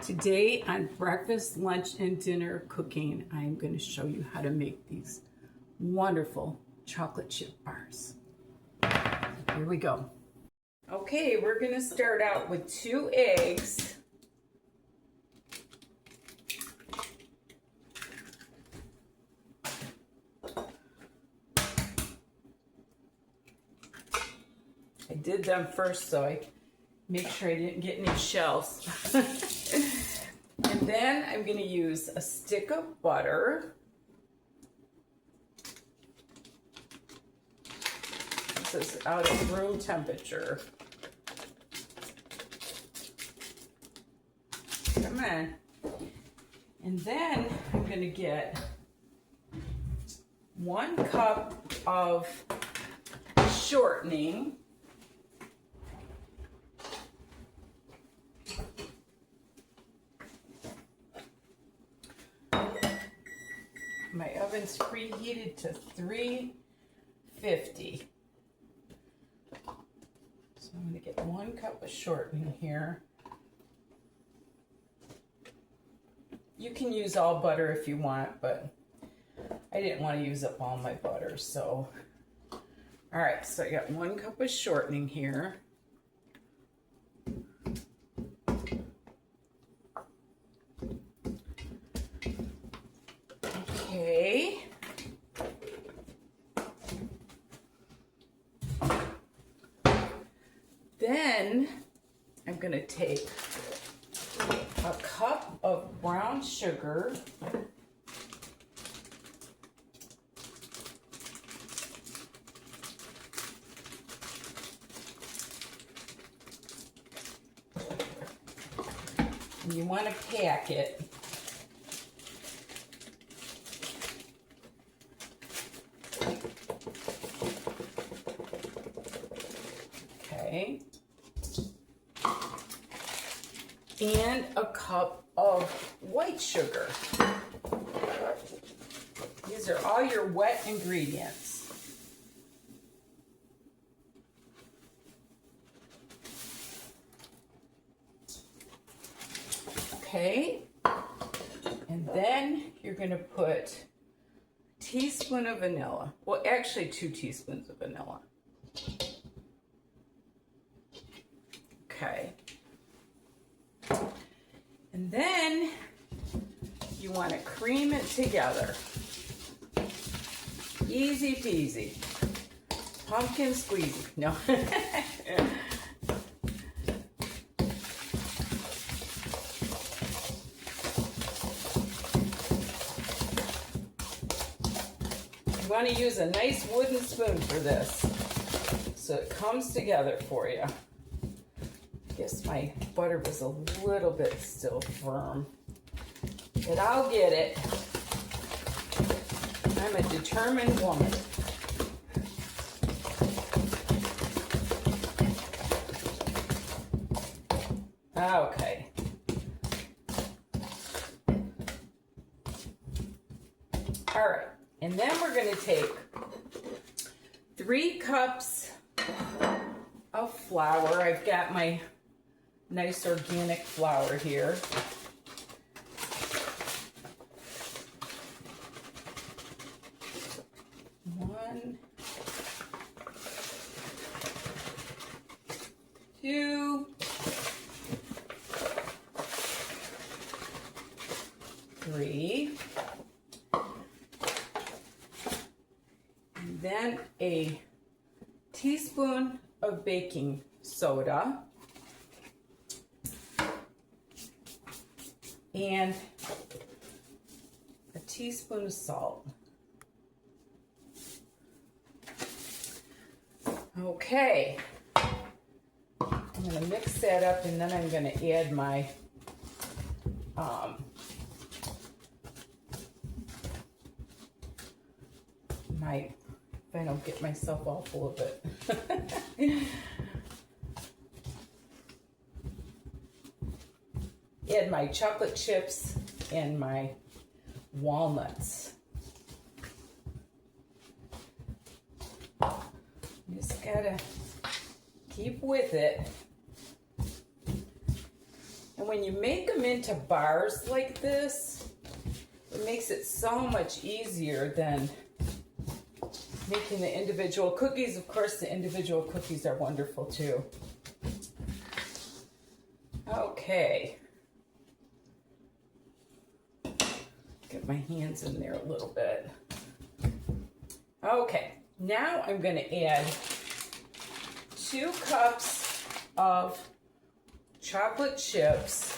Today on breakfast, lunch, and dinner cooking, I'm going to show you how to make these wonderful chocolate chip bars. Here we go. Okay, we're going to start out with 2 eggs. I did them first so I make sure I didn't get any shells. And then I'm going to use a stick of butter. This is out at room temperature. Come on. And then I'm going to get 1 cup of shortening. My oven's preheated to 350. So I'm going to get 1 cup of shortening here. You can use all butter if you want, but I didn't want to use up all my butter, so. All right, so I got 1 cup of shortening here. Okay. Then I'm going to take a cup of brown sugar. And you want to pack it. Okay. And a cup of white sugar. These are all your wet ingredients. Okay. And then you're going to put a teaspoon of vanilla. Well, actually 2 teaspoons of vanilla. Okay. And then you want to cream it together. Easy peasy. Pumpkin squeezy. No. You want to use a nice wooden spoon for this so it comes together for you. Guess my butter was a little bit still firm, but I'll get it. I'm a determined woman. Okay. All right, and then we're going to take 3 cups of flour. I've got my nice organic flour here. One, 2, 3, and then a teaspoon of baking soda. And a teaspoon of salt. Okay. I'm going to mix that up, and then I'm going to add my if I don't get myself all full of it. Add my chocolate chips and my walnuts. You just gotta keep with it. And when you make them into bars like this, it makes it so much easier than making the individual cookies. Of course, the individual cookies are wonderful too. Okay. Get my hands in there a little bit. Okay, now I'm going to add 2 cups of chocolate chips.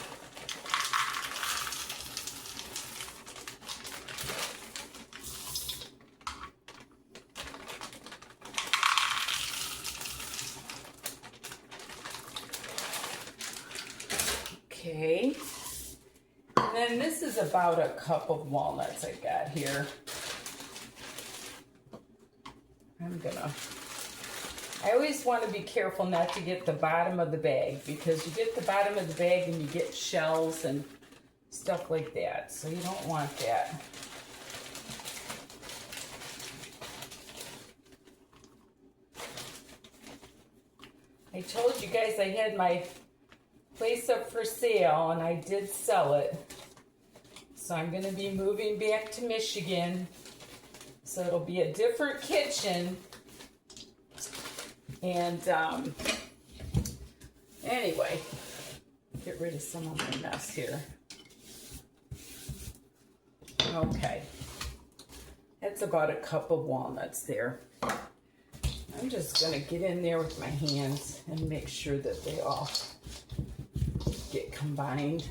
Okay, and then this is about a cup of walnuts I got here. I always want to be careful not to get the bottom of the bag, because you get the bottom of the bag and you get shells and stuff like that, so you don't want that. I told you guys I had my place up for sale, and I did sell it. So I'm going to be moving back to Michigan. So it'll be a different kitchen. And anyway, get rid of some of my mess here. Okay. That's about a cup of walnuts there. I'm just going to get in there with my hands and make sure that they all get combined.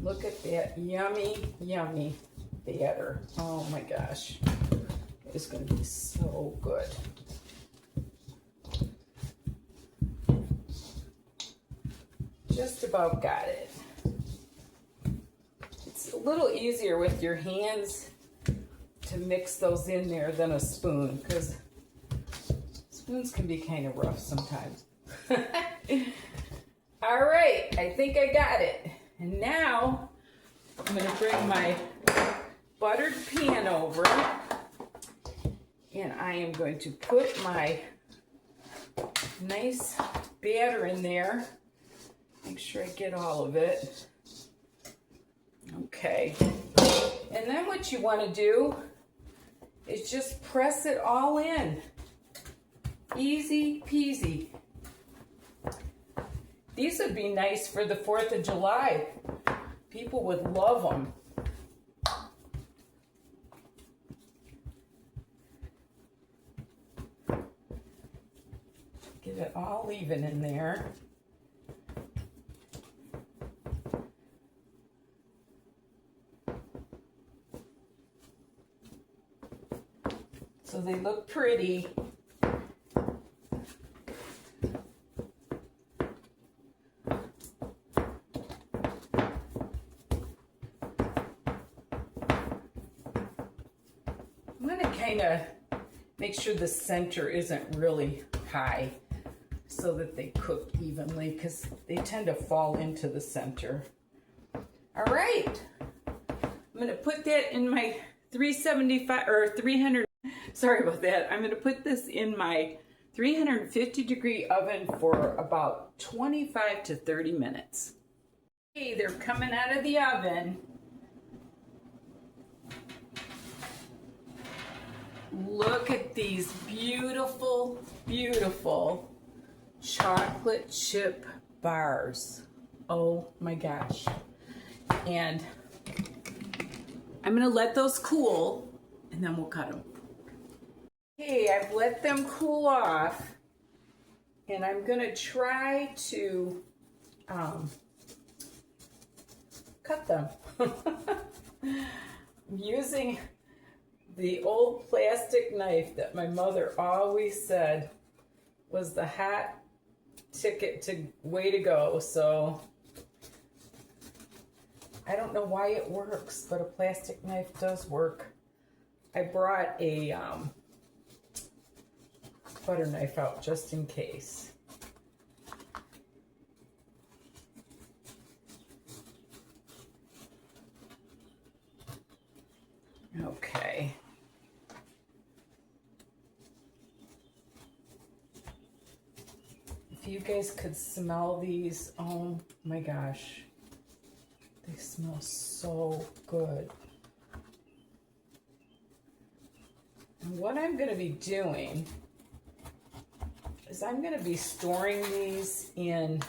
Look at that yummy, yummy batter. Oh my gosh. It's going to be so good. Just about got it. It's a little easier with your hands to mix those in there than a spoon, because spoons can be kind of rough sometimes. All right, I think I got it. And now I'm going to bring my buttered pan over, and I am going to put my nice batter in there. Make sure I get all of it. Okay. And then what you want to do is just press it all in. Easy peasy. These would be nice for the 4th of July. People would love them. Get it all even in there. So they look pretty. I'm going to kind of make sure the center isn't really high so that they cook evenly, because they tend to fall into the center. All right. I'm going to put that in my 375 or 300. Sorry about that. I'm going to put this in my 350 degree oven for about 25 to 30 minutes. Okay, they're coming out of the oven. Look at these beautiful, beautiful chocolate chip bars. Oh my gosh. And I'm going to let those cool, and then we'll cut them. Okay, I've let them cool off, and I'm going to try to cut them. I'm using the old plastic knife that my mother always said was the hot ticket to way to go. So I don't know why it works, but a plastic knife does work. I brought a butter knife out just in case. Okay. If you guys could smell these, oh my gosh. They smell so good. And what I'm going to be doing is I'm going to be storing these in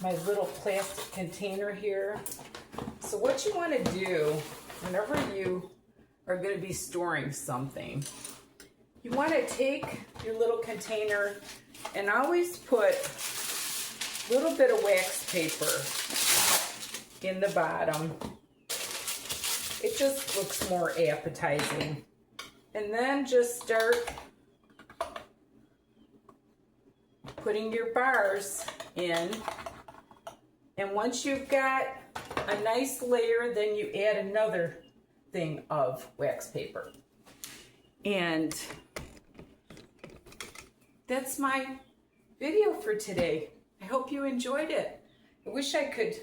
my little plastic container here. So what you want to do whenever you are going to be storing something, you want to take your little container and always put a little bit of wax paper in the bottom. It just looks more appetizing. And then just start putting your bars in. And once you've got a nice layer, then you add another thing of wax paper. And that's my video for today. I hope you enjoyed it. I wish I could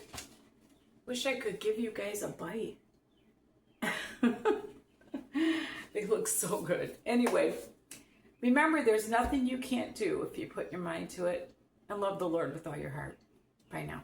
give you guys a bite. They look so good. Anyway, remember, there's nothing you can't do if you put your mind to it, and love the Lord with all your heart. Bye now.